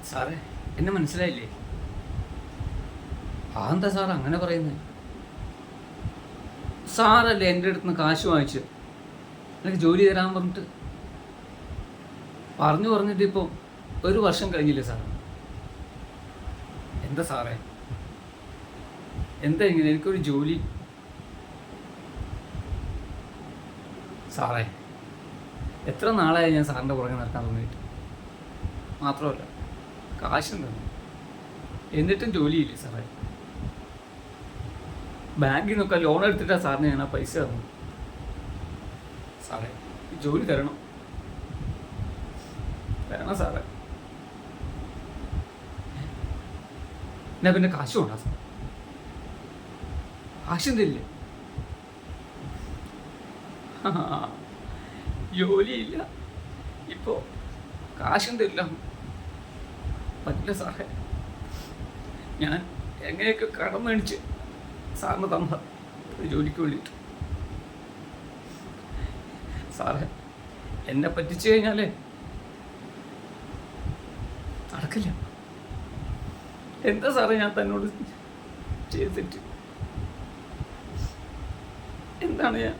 സാറേ, എന്നെ മനസ്സിലായില്ലേ? അതെന്താ സാർ അങ്ങനെ പറയുന്നത്? സാറല്ലേ എൻ്റെ അടുത്ത് നിന്ന് കാശ് വാങ്ങിച്ച് എനിക്ക് ജോലി തരാൻ പറഞ്ഞിട്ട് പറഞ്ഞിട്ട് ഇപ്പോൾ 1 വർഷം കഴിഞ്ഞില്ലേ സാർ? എന്താ സാറേ, എന്താ ഇങ്ങനെ? എനിക്കൊരു ജോലി സാറേ, എത്ര നാളായി ഞാൻ സാറിൻ്റെ പുറകെ നടക്കാൻ തോന്നിയിട്ട്. മാത്രമല്ല കാശും തന്നു, എന്നിട്ടും ജോലിയില്ലേ സാറേ? ബാങ്കിൽ നിന്നൊക്കെ ലോൺ എടുത്തിട്ടാണ് സാറിന് ഞാൻ ആ പൈസ തന്നു. സാറേ, ജോലി തരണം സാറേ. എന്നാ പിന്നെ കാശും ഉണ്ടാ സാർ? കാശും തരില്ലേ? ജോലിയില്ല, ഇപ്പോൾ കാശും തരില്ല. പറ്റില്ല സാറേ, ഞാൻ എങ്ങനെയൊക്കെ കടം മേടിച്ച് സാറിന് തന്ന ജോലിക്ക് വേണ്ടിയിട്ട്. സാറേ, എന്നെ പറ്റിച്ചു കഴിഞ്ഞാലേ നടക്കില്ല. എന്താ സാറേ ഞാൻ തന്നോട് ചെയ്തിട്ട്? എന്താണ് ഞാൻ